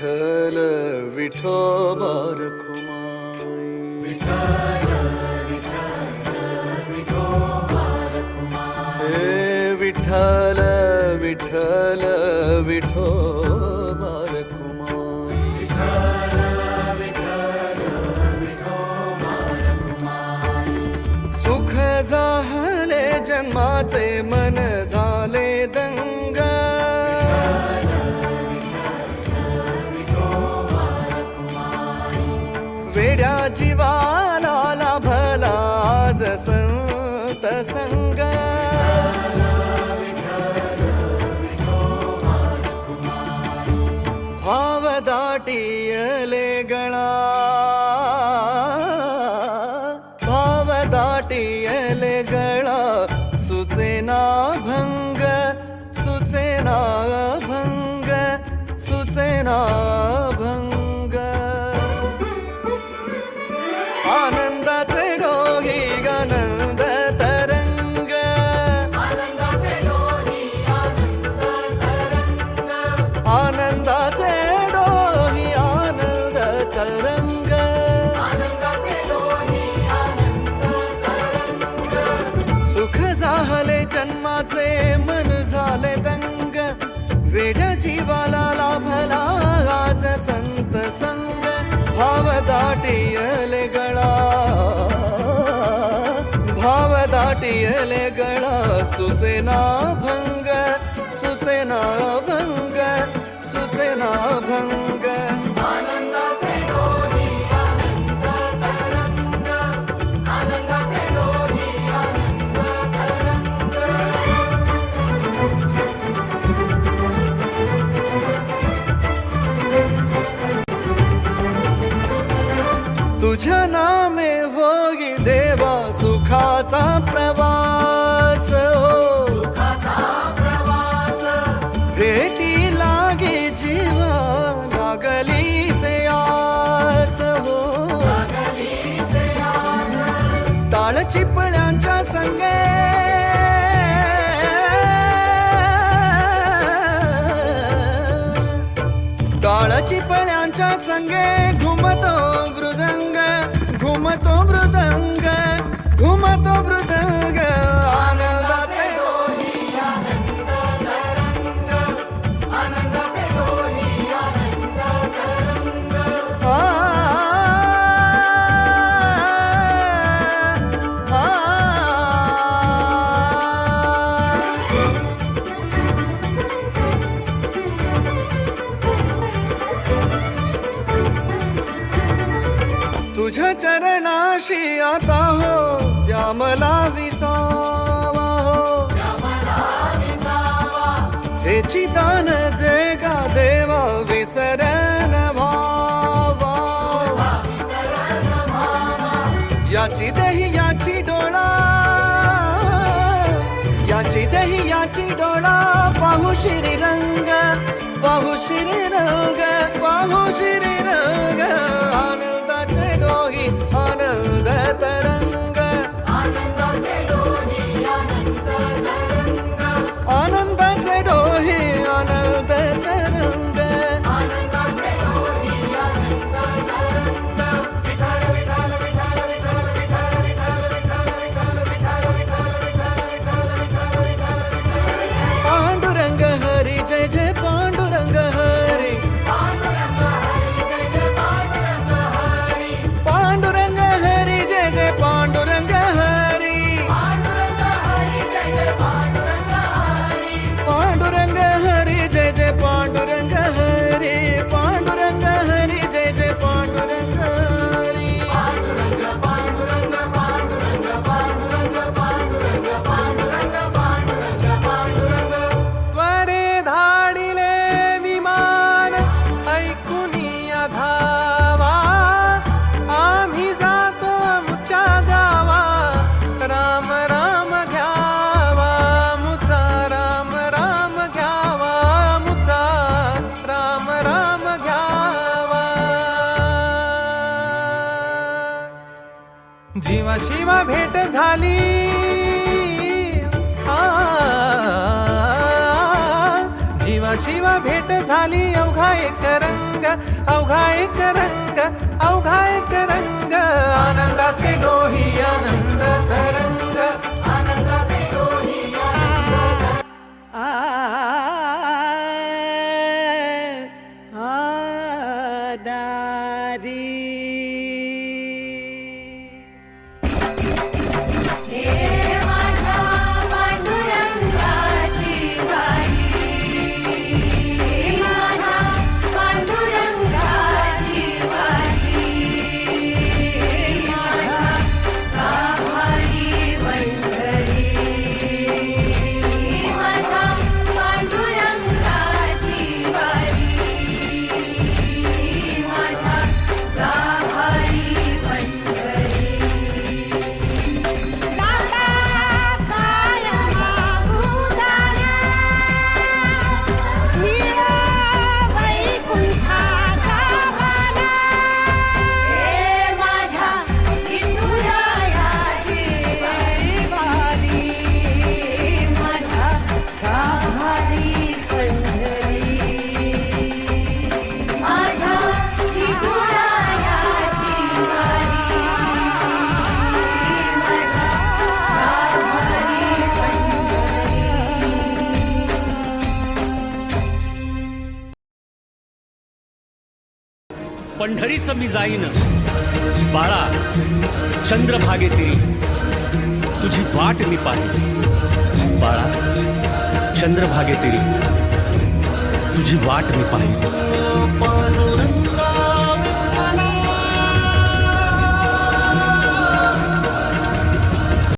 विठ्ठल विठोबा रखुमाई. हे विठ्ठल विठ्ठल विठोबा रखुमाई. सुख झाले जन्माचे मन झाले दंग. वेड्या जीवाला लाभला आज संत संग. भाव दाटियले गळा, भाव दाटियले गळा. सुचेना भंग, सुचेना भंग, सुचेना भंग. आनंदाचे डोही आनंद तरंग. आनंदाचे डोही आनंद तरंग. सुख झाले जन्माचे मन झाले दंग. वेड्या जीवाला लाभला आज संत संग. भाव दाटियले गळा, भाव दाटियले गळा. सुचेना भंग, सुचेना भंग, सुचेना भंग. आनंदाचे डोही आनंद तरंग. आनंदाचे डोही आनंद तरंग. तुझ्या नामे होई देवा सुखाचा प्रवास. हो सुखाचा प्रवास. भेटी लागे जीवा लागली से आस. हो लागली से आस. टाळ चिपळ्यांच्या संगे, टाळ चिपळ्यांच्या संगे. घुमतो मृदंग, घुमतो मृदंग, घुमतो मृदंग. आनंदाचे डोही आनंद तरंग. आनंदाचे डोही आनंद तरंग. तुझ्या चरणाशी आता हो द्या मला विसावा. हो हेची दान दे गा देवा विसरण भावा. याची देही याची डोळा, याची देही याची डोळा. पाहू श्री रंग, पाहू श्री रंग, पाहू श्री रंग. आनंदाचे डोही आनंद तरंग. आनंदाचे डोही आनंद तरंग. आनंदाचे डोही आनंद तरंग. आनंदाचे डोही आनंद तरंग. विठ्ठल विठ्ठल विठ्ठल विठ्ठल विठ्ठल विठ्ठल विठ्ठल विठ्ठल. पांडुरंग हरी जय जय पांडुरंग हरी. पांडुरंग हरी जय जय पांडुरंग हरी. पांडुरंग हरी जय जय पांडुरंग हरी. पांडुरंग हरी जय जय पांडुरंग हरी. पांडुरंग पांडुरंग पांडुरंग पांडुरंग पांडुरंग पांडुरंग पांडुरंग पांडुरंग. त्वरे धाडिले विमान ऐकुनिया धावा. आम्ही जातो आमच्या गावा. राम राम घ्यावा मुचा. राम राम घ्यावा मुचा. राम राम घ्यावा. जीवा शिवा भेट झाली. जीवा शिवा भेट झाली. अवघा एक रंग अवघा एक रंग, अवघा एक रंग, आनंदाचे डोही आनंद तरंग, आनंदाचे डोही आनंद तरंग. पंढरीचं मी जाईन बाळा चंद्रभागे तिरी तुझी वाट मी पाहिन बाळा चंद्रभागे तिरी तुझी वाट मी पाहिन.